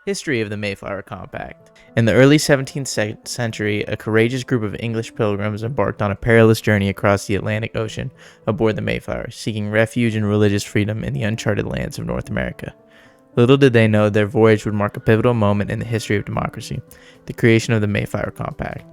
History of the Mayflower Compact. In the early 17th century, a courageous group of English pilgrims embarked on a perilous journey across the Atlantic Ocean aboard the Mayflower, seeking refuge and religious freedom in the uncharted lands of North America. Little did they know their voyage would mark a pivotal moment in the history of democracy, the creation of the Mayflower Compact.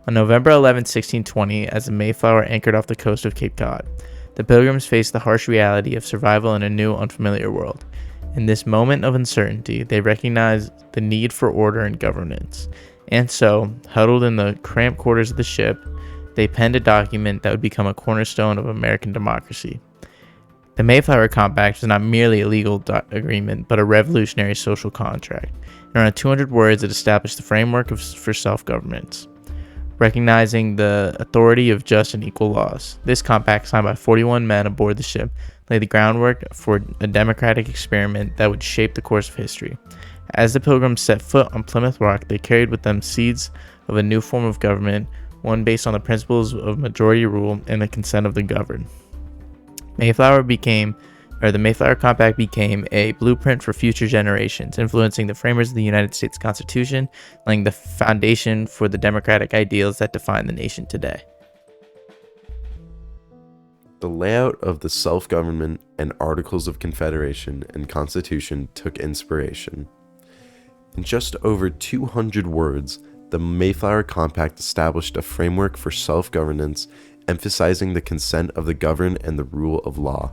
On November 11, 1620, as the Mayflower anchored off the coast of Cape Cod, the pilgrims faced the harsh reality of survival in a new, unfamiliar world. In this moment of uncertainty, they recognized the need for order and governance. And so, huddled in the cramped quarters of the ship, they penned a document that would become a cornerstone of American democracy. The Mayflower Compact was not merely a legal agreement, but a revolutionary social contract. In around 200 words, it established the framework for self-governance, recognizing the authority of just and equal laws. This compact, signed by 41 men aboard the ship, laid the groundwork for a democratic experiment that would shape the course of history. As the pilgrims set foot on Plymouth Rock, they carried with them seeds of a new form of government, one based on the principles of majority rule and the consent of the governed. The Mayflower Compact became a blueprint for future generations, influencing the framers of the United States Constitution, laying the foundation for the democratic ideals that define the nation today. The layout of the self-government and Articles of Confederation and Constitution took inspiration. In just over 200 words, the Mayflower Compact established a framework for self-governance, emphasizing the consent of the governed and the rule of law.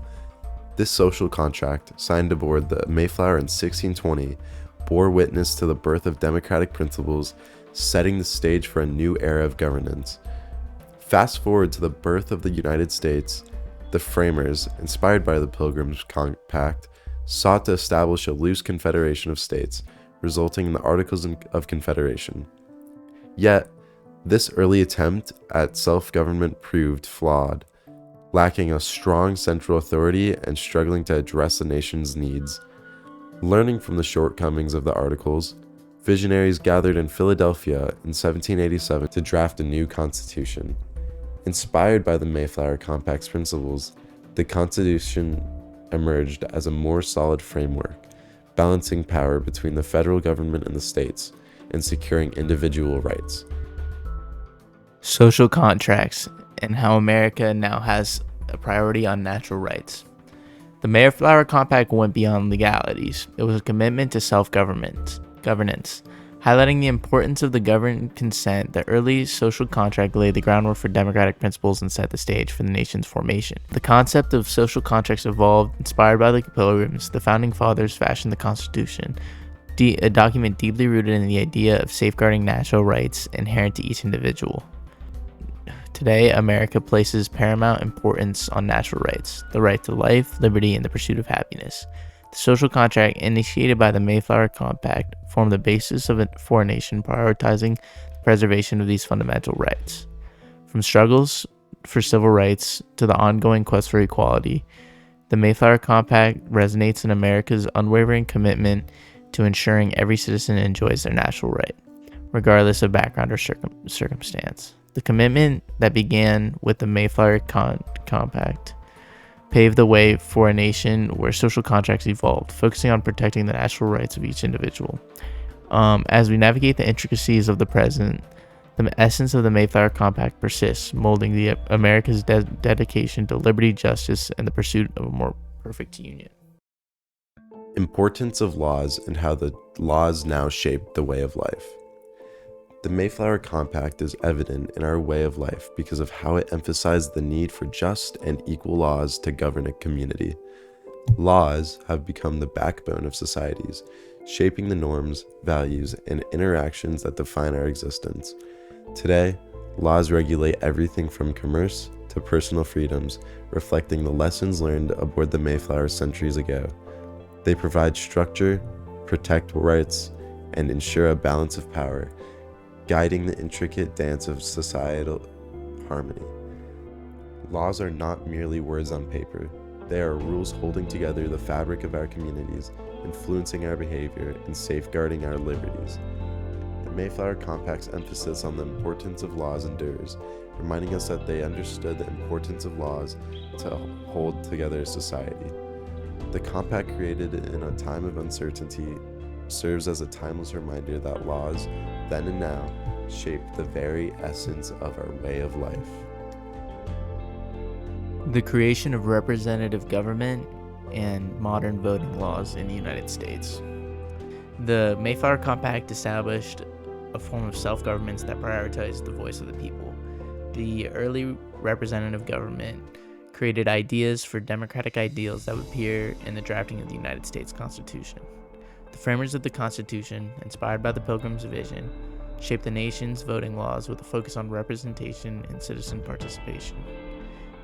This social contract, signed aboard the Mayflower in 1620, bore witness to the birth of democratic principles, setting the stage for a new era of governance. Fast forward to the birth of the United States, the framers, inspired by the Pilgrims' Compact, sought to establish a loose confederation of states, resulting in the Articles of Confederation. Yet, this early attempt at self-government proved flawed, lacking a strong central authority and struggling to address the nation's needs. Learning from the shortcomings of the Articles, visionaries gathered in Philadelphia in 1787 to draft a new constitution. Inspired by the Mayflower Compact's principles, the Constitution emerged as a more solid framework, balancing power between the federal government and the states, and securing individual rights. Social contracts and how America now has a priority on natural rights. The Mayflower Compact went beyond legalities. It was a commitment to self-governance, highlighting the importance of the governed consent. The early social contract laid the groundwork for democratic principles and set the stage for the nation's formation. The concept of social contracts evolved, inspired by the Pilgrims. The founding fathers fashioned the Constitution, a document deeply rooted in the idea of safeguarding natural rights inherent to each individual. Today, America places paramount importance on natural rights, the right to life, liberty, and the pursuit of happiness. The social contract, initiated by the Mayflower Compact, formed the basis for a nation prioritizing the preservation of these fundamental rights. From struggles for civil rights to the ongoing quest for equality, the Mayflower Compact resonates in America's unwavering commitment to ensuring every citizen enjoys their natural right, regardless of background or circumstance. The commitment that began with the Mayflower Compact paved the way for a nation where social contracts evolved, focusing on protecting the natural rights of each individual. As we navigate the intricacies of the present, the essence of the Mayflower Compact persists, molding America's dedication to liberty, justice, and the pursuit of a more perfect union. Importance of laws and how the laws now shape the way of life. The Mayflower Compact is evident in our way of life because of how it emphasized the need for just and equal laws to govern a community. Laws have become the backbone of societies, shaping the norms, values, and interactions that define our existence. Today, laws regulate everything from commerce to personal freedoms, reflecting the lessons learned aboard the Mayflower centuries ago. They provide structure, protect rights, and ensure a balance of power, guiding the intricate dance of societal harmony. Laws are not merely words on paper. They are rules holding together the fabric of our communities, influencing our behavior, and safeguarding our liberties. The Mayflower Compact's emphasis on the importance of laws endures, reminding us that they understood the importance of laws to hold together society. The Compact, created in a time of uncertainty, serves as a timeless reminder that laws, then and now, shape the very essence of our way of life. The creation of representative government and modern voting laws in the United States. The Mayflower Compact established a form of self-government that prioritized the voice of the people. The early representative government created ideas for democratic ideals that would appear in the drafting of the United States Constitution. The framers of the Constitution, inspired by the Pilgrims' vision, shaped the nation's voting laws with a focus on representation and citizen participation.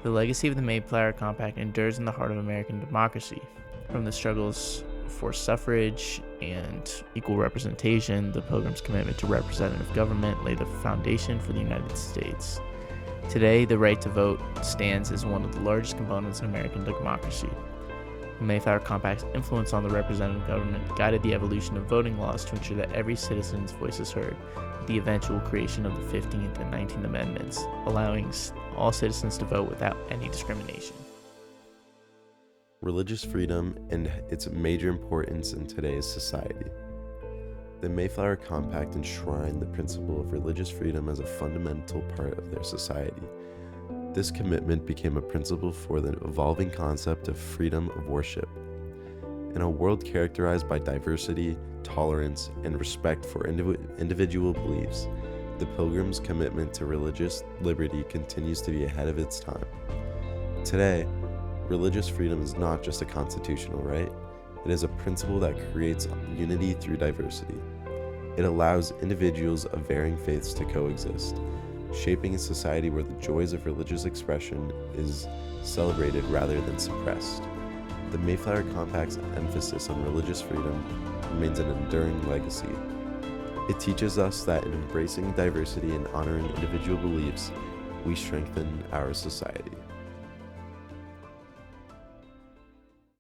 The legacy of the Mayflower Compact endures in the heart of American democracy. From the struggles for suffrage and equal representation, the Pilgrims' commitment to representative government laid the foundation for the United States. Today, the right to vote stands as one of the largest components in American democracy. The Mayflower Compact's influence on the representative government guided the evolution of voting laws to ensure that every citizen's voice is heard, with the eventual creation of the 15th and 19th Amendments, allowing all citizens to vote without any discrimination. Religious freedom and its major importance in today's society. The Mayflower Compact enshrined the principle of religious freedom as a fundamental part of their society. This commitment became a principle for the evolving concept of freedom of worship. In a world characterized by diversity, tolerance, and respect for individual beliefs, the Pilgrims' commitment to religious liberty continues to be ahead of its time. Today, religious freedom is not just a constitutional right, it is a principle that creates unity through diversity. It allows individuals of varying faiths to coexist, shaping a society where the joys of religious expression is celebrated rather than suppressed. The Mayflower Compact's emphasis on religious freedom remains an enduring legacy. It teaches us that in embracing diversity and honoring individual beliefs, we strengthen our society.